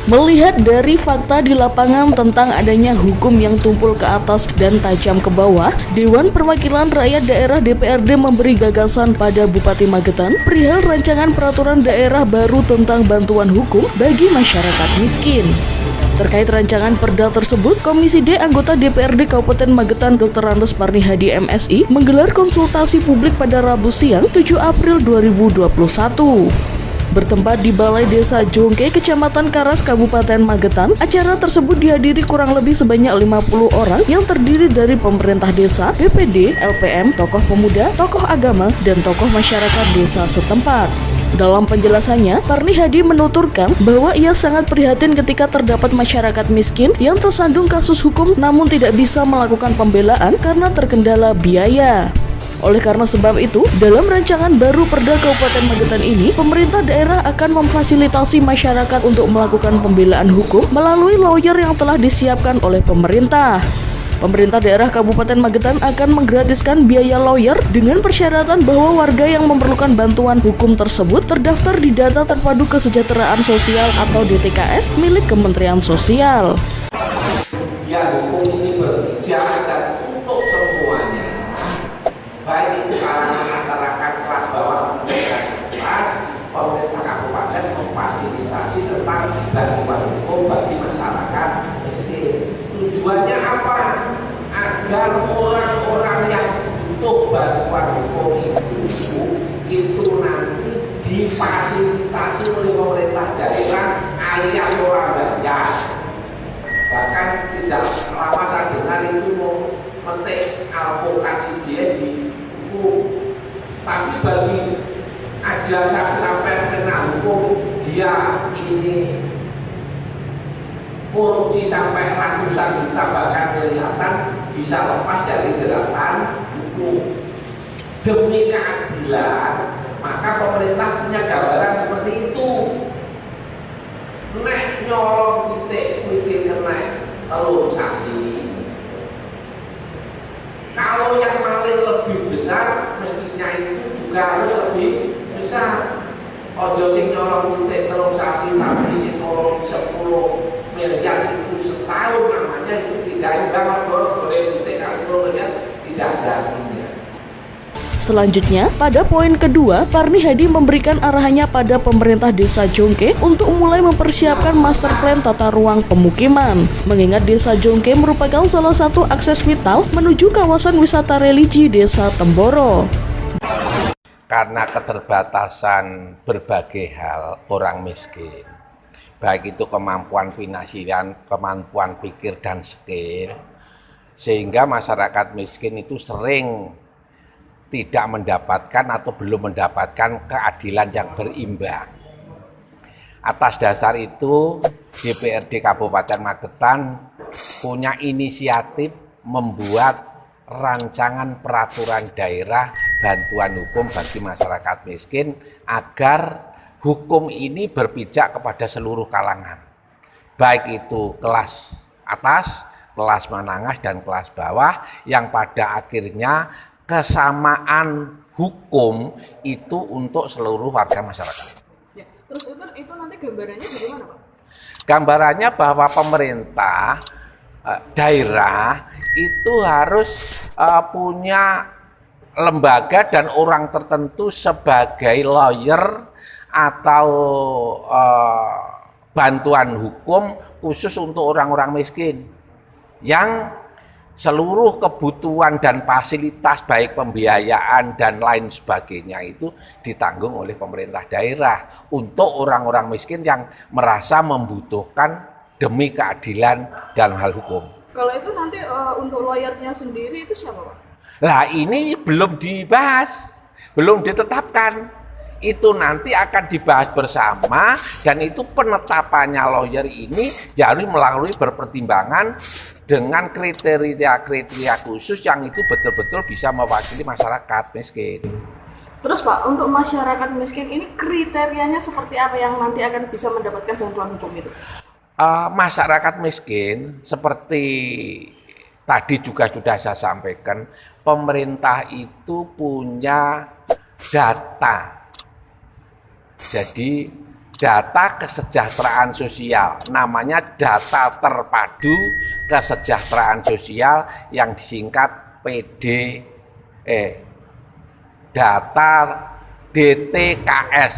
Melihat dari fakta di lapangan tentang adanya hukum yang tumpul ke atas dan tajam ke bawah, Dewan Perwakilan Rakyat Daerah DPRD memberi gagasan pada Bupati Magetan perihal rancangan peraturan daerah baru tentang bantuan hukum bagi masyarakat miskin. Terkait rancangan perda tersebut, Komisi D anggota DPRD Kabupaten Magetan Dr. Randes Parnihadi MSI menggelar konsultasi publik pada Rabu siang 7 April 2021. Bertempat di Balai Desa Jongke, Kecamatan Karas, Kabupaten Magetan, acara tersebut dihadiri kurang lebih sebanyak 50 orang yang terdiri dari pemerintah desa, BPD, LPM, tokoh pemuda, tokoh agama, dan tokoh masyarakat desa setempat. Dalam penjelasannya, Parnihadi menuturkan bahwa ia sangat prihatin ketika terdapat masyarakat miskin yang tersandung kasus hukum namun tidak bisa melakukan pembelaan karena terkendala biaya. Oleh karena sebab itu, dalam rancangan baru Perda Kabupaten Magetan ini, pemerintah daerah akan memfasilitasi masyarakat untuk melakukan pembelaan hukum melalui lawyer yang telah disiapkan oleh pemerintah. Pemerintah daerah Kabupaten Magetan akan menggratiskan biaya lawyer dengan persyaratan bahwa warga yang memerlukan bantuan hukum tersebut terdaftar di Data Terpadu Kesejahteraan Sosial atau DTKS milik Kementerian Sosial. Ya, hukum ini berpijak dan untuk semuanya, baik itu kalangan masyarakat kelas bawah maupun kelas, pemerintah kabupaten memfasilitasi tentang bantuan hukum bagi masyarakat miskin. Tujuannya apa? Agar orang-orang yang butuh bantuan hukum itu nanti difasilitasi oleh pemerintah daerah alias orang bayar. Bahkan tidak lama saya dengar itu mau metik alpukat CJD di hukum, tapi bagi ada sampai kena hukum dia ini korupsi sampai ratusan juta bahkan miliaran bisa lepas dari jeratan hukum demi keadilan. Maka pemerintah punya gambaran seperti itu. Nek nyolong titik mikir kena telur saksi. Kalau yang maling lebih besar, mestinya itu juga harus lebih besar. Ojo sing nyolong titik telur saksi tapi sing nyolong 10 miliar itu setahun namanya itu tidak imbang. Boleh titik kalau miliar tidak ada artinya. Selanjutnya, pada poin kedua, Parnihadi memberikan arahannya pada pemerintah desa Jongke untuk mulai mempersiapkan master plan tata ruang pemukiman. Mengingat desa Jongke merupakan salah satu akses vital menuju kawasan wisata religi desa Temboro. Karena keterbatasan berbagai hal orang miskin, baik itu kemampuan finansial, kemampuan pikir dan skill, sehingga masyarakat miskin itu sering tidak mendapatkan atau belum mendapatkan keadilan yang berimbang. Atas dasar itu, DPRD Kabupaten Magetan punya inisiatif membuat rancangan peraturan daerah bantuan hukum bagi masyarakat miskin agar hukum ini berpijak kepada seluruh kalangan, baik itu kelas atas, kelas menengah, dan kelas bawah, yang pada akhirnya kesamaan hukum itu untuk seluruh warga masyarakat. Ya, terus itu nanti gambarannya bagaimana, Pak? Gambarannya bahwa pemerintah daerah itu harus punya lembaga dan orang tertentu sebagai lawyer atau bantuan hukum khusus untuk orang-orang miskin yang seluruh kebutuhan dan fasilitas baik pembiayaan dan lain sebagainya itu ditanggung oleh pemerintah daerah untuk orang-orang miskin yang merasa membutuhkan demi keadilan dalam hal hukum. Kalau itu nanti untuk lawyernya sendiri itu siapa, Pak? Nah, ini belum dibahas, belum ditetapkan. Itu nanti akan dibahas bersama, dan itu penetapannya lawyer ini harus melalui berpertimbangan dengan kriteria-kriteria khusus yang itu betul-betul bisa mewakili masyarakat miskin. Terus Pak, untuk masyarakat miskin ini kriterianya seperti apa yang nanti akan bisa mendapatkan bantuan hukum itu? Masyarakat miskin seperti tadi juga sudah saya sampaikan, pemerintah itu punya data. Jadi data kesejahteraan sosial, namanya data terpadu kesejahteraan sosial yang disingkat data DTKS.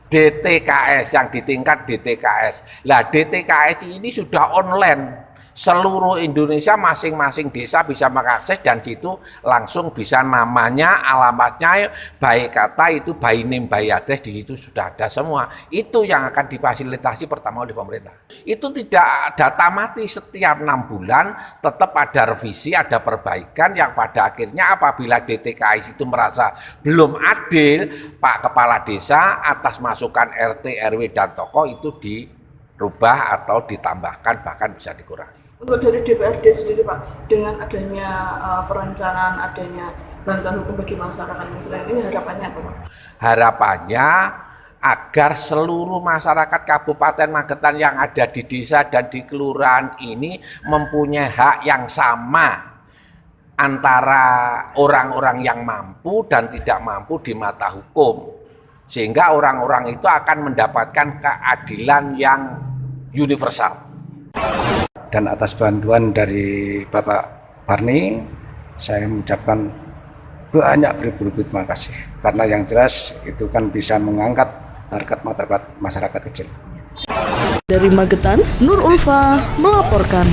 DTKS yang di tingkat DTKS. Lah DTKS ini sudah online. Seluruh Indonesia masing-masing desa bisa mengakses dan situ langsung bisa namanya, alamatnya, baik kata itu by name, by address di situ sudah ada semua. Itu yang akan difasilitasi pertama oleh pemerintah. Itu tidak data mati, setiap 6 bulan tetap ada revisi, ada perbaikan yang pada akhirnya apabila DTKS itu merasa belum adil, Pak Kepala Desa atas masukan RT, RW dan tokoh itu dirubah atau ditambahkan bahkan bisa dikurangi. Untuk dari DPRD sendiri Pak, dengan adanya perencanaan adanya bantuan hukum bagi masyarakat Muslim ini harapannya apa Pak? Harapannya agar seluruh masyarakat Kabupaten Magetan yang ada di desa dan di kelurahan ini mempunyai hak yang sama antara orang-orang yang mampu dan tidak mampu di mata hukum. Sehingga orang-orang itu akan mendapatkan keadilan yang universal. Dan atas bantuan dari Bapak Parni, saya mengucapkan banyak beribu-ribu terima kasih. Karena yang jelas itu kan bisa mengangkat harkat martabat masyarakat kecil. Dari Magetan, Nur Ulfa melaporkan.